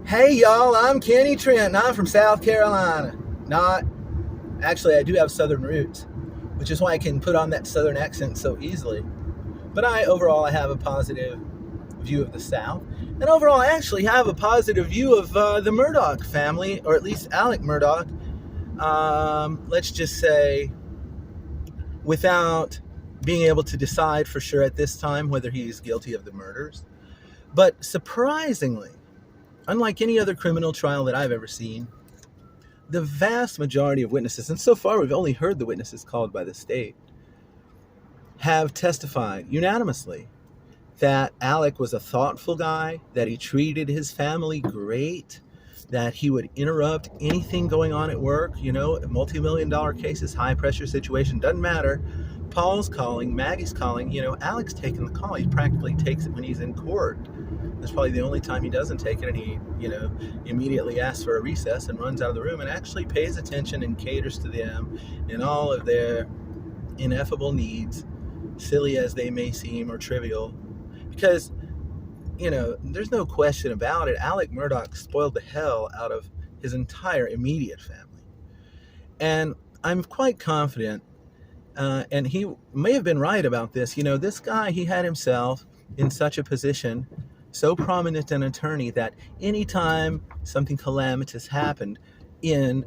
Hey y'all, I'm Kenny Trent and I'm from South Carolina. Actually, I do have southern roots, which is why I can put on that southern accent so easily. But overall I have a positive view of the South. And overall I actually have a positive view of the Murdaugh family, or at least Alec Murdaugh. Let's just say, without being able to decide for sure at this time whether he's guilty of the murders. But surprisingly, unlike any other criminal trial that I've ever seen, the vast majority of witnesses, and so far we've only heard the witnesses called by the state, have testified unanimously that Alec was a thoughtful guy, that he treated his family great, that he would interrupt anything going on at work, multi-million-dollar cases, high-pressure situation, doesn't matter. Paul's calling, Maggie's calling, Alec's taking the call. He practically takes it when he's in court. That's probably the only time he doesn't take it, and he, immediately asks for a recess and runs out of the room and actually pays attention and caters to them in all of their ineffable needs, silly as they may seem or trivial. Because, there's no question about it, Alec Murdaugh spoiled the hell out of his entire immediate family. And I'm quite confident, and he may have been right about this, this guy, he had himself in such a position, so prominent an attorney, that anytime something calamitous happened in,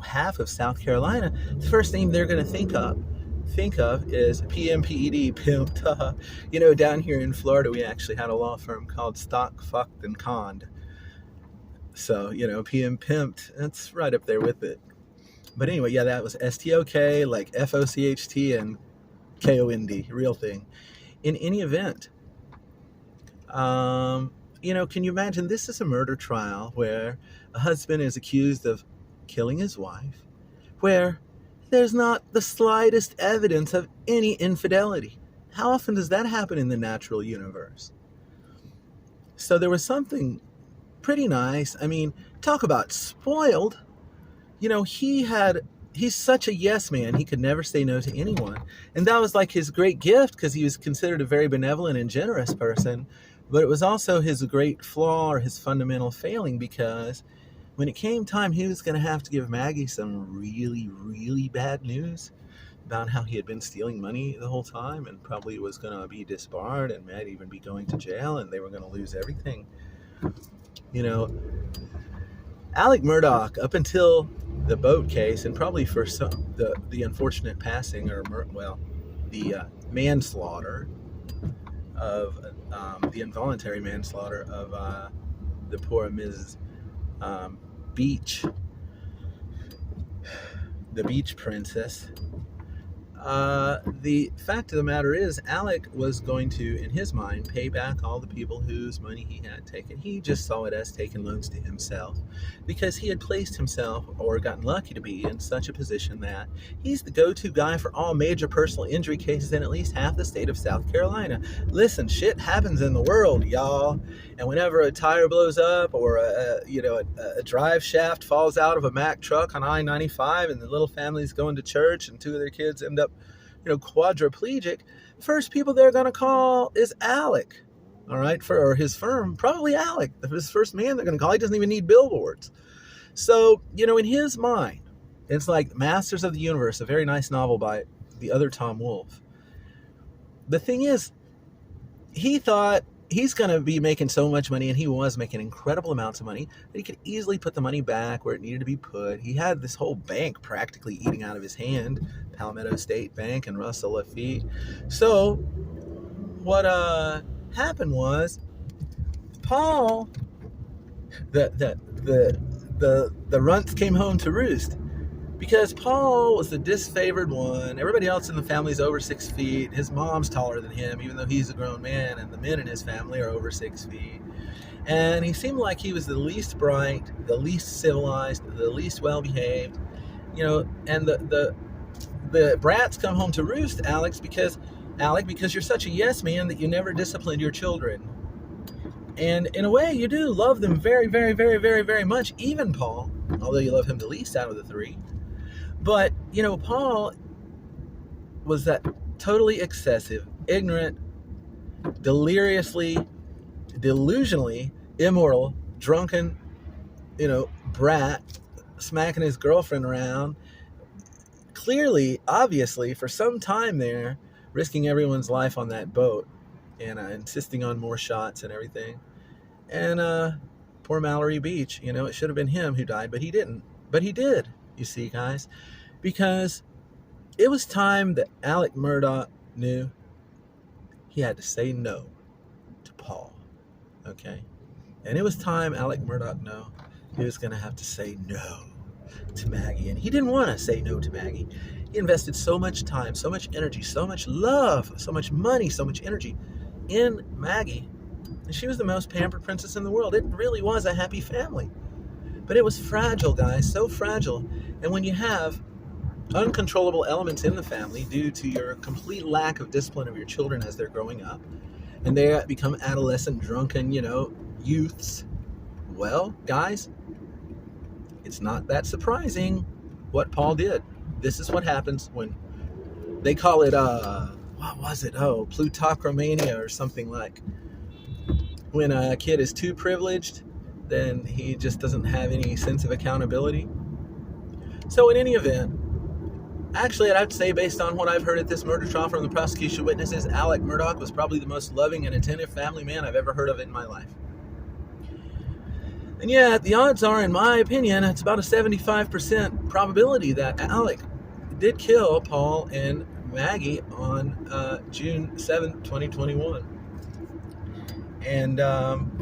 half of South Carolina, the first name they're going to think of is PMPED, pimped. Down here in Florida, we actually had a law firm called Stock, Fucked, and Conned. So, PM pimped, that's right up there with it. But anyway, yeah, that was STOK, like FOCHT and KOND, real thing. In any event, can you imagine, this is a murder trial where a husband is accused of killing his wife, where there's not the slightest evidence of any infidelity. How often does that happen in the natural universe? So there was something pretty nice. I mean, talk about spoiled. He's such a yes man, he could never say no to anyone. And that was like his great gift, because he was considered a very benevolent and generous person. But it was also his great flaw, or his fundamental failing, because when it came time, he was going to have to give Maggie some really, really bad news about how he had been stealing money the whole time and probably was going to be disbarred and might even be going to jail, and they were going to lose everything. Alec Murdaugh, up until the boat case, and probably for the unfortunate passing, the manslaughter of the involuntary manslaughter of the poor Ms. Beach, the Beach Princess. The fact of the matter is, Alec was going to, in his mind, pay back all the people whose money he had taken. He just saw it as taking loans to himself, because he had placed himself, or gotten lucky to be, in such a position that he's the go-to guy for all major personal injury cases in at least half the state of South Carolina. Listen, shit happens in the world, y'all. And whenever a tire blows up, or a drive shaft falls out of a Mack truck on I-95, and the little family's going to church and two of their kids end up quadriplegic, first people they're going to call is Alec, all right, or his firm, probably Alec, his first man they're going to call. He doesn't even need billboards. So, in his mind, it's like Masters of the Universe, a very nice novel by the other Tom Wolfe. The thing is, he thought he's going to be making so much money, and he was making incredible amounts of money, that he could easily put the money back where it needed to be put. He had this whole bank practically eating out of his hand, Palmetto State Bank and Russell Laffitte. So what happened was, Paul, the runts came home to roost, because Paul was the disfavored one. Everybody else in the family's over 6 feet. His mom's taller than him, even though he's a grown man, and the men in his family are over 6 feet. And he seemed like he was the least bright, the least civilized, the least well-behaved, and the brats come home to roost, Alec, because you're such a yes man that you never disciplined your children. And in a way, you do love them very, very, very, very, very much, even Paul, although you love him the least out of the three. But, Paul was that totally excessive, ignorant, deliriously, delusionally immoral, drunken, brat smacking his girlfriend around, clearly, obviously, for some time there, risking everyone's life on that boat and insisting on more shots and everything. And poor Mallory Beach, it should have been him who died, but he didn't. But he did, you see, guys, because it was time that Alec Murdaugh knew he had to say no to Paul, okay? And it was time Alec Murdaugh knew he was going to have to say no to Maggie. And he didn't want to say no to Maggie. He invested so much time, so much energy, so much love, so much money, so much energy in Maggie. And she was the most pampered princess in the world. It really was a happy family. But it was fragile, guys, so fragile. And when you have uncontrollable elements in the family due to your complete lack of discipline of your children as they're growing up, and they become adolescent, drunken, youths, well, guys, it's not that surprising what Paul did. This is what happens when they call it, what was it? Oh, plutocromania or something like. When a kid is too privileged, then he just doesn't have any sense of accountability. So in any event, actually, I'd have to say, based on what I've heard at this murder trial from the prosecution witnesses, Alec Murdaugh was probably the most loving and attentive family man I've ever heard of in my life. And yet, the odds are, in my opinion, it's about a 75% probability that Alec did kill Paul and Maggie on June 7th, 2021. And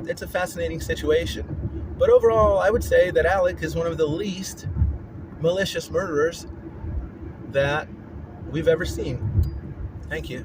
it's a fascinating situation. But overall, I would say that Alec is one of the least malicious murderers that we've ever seen. Thank you.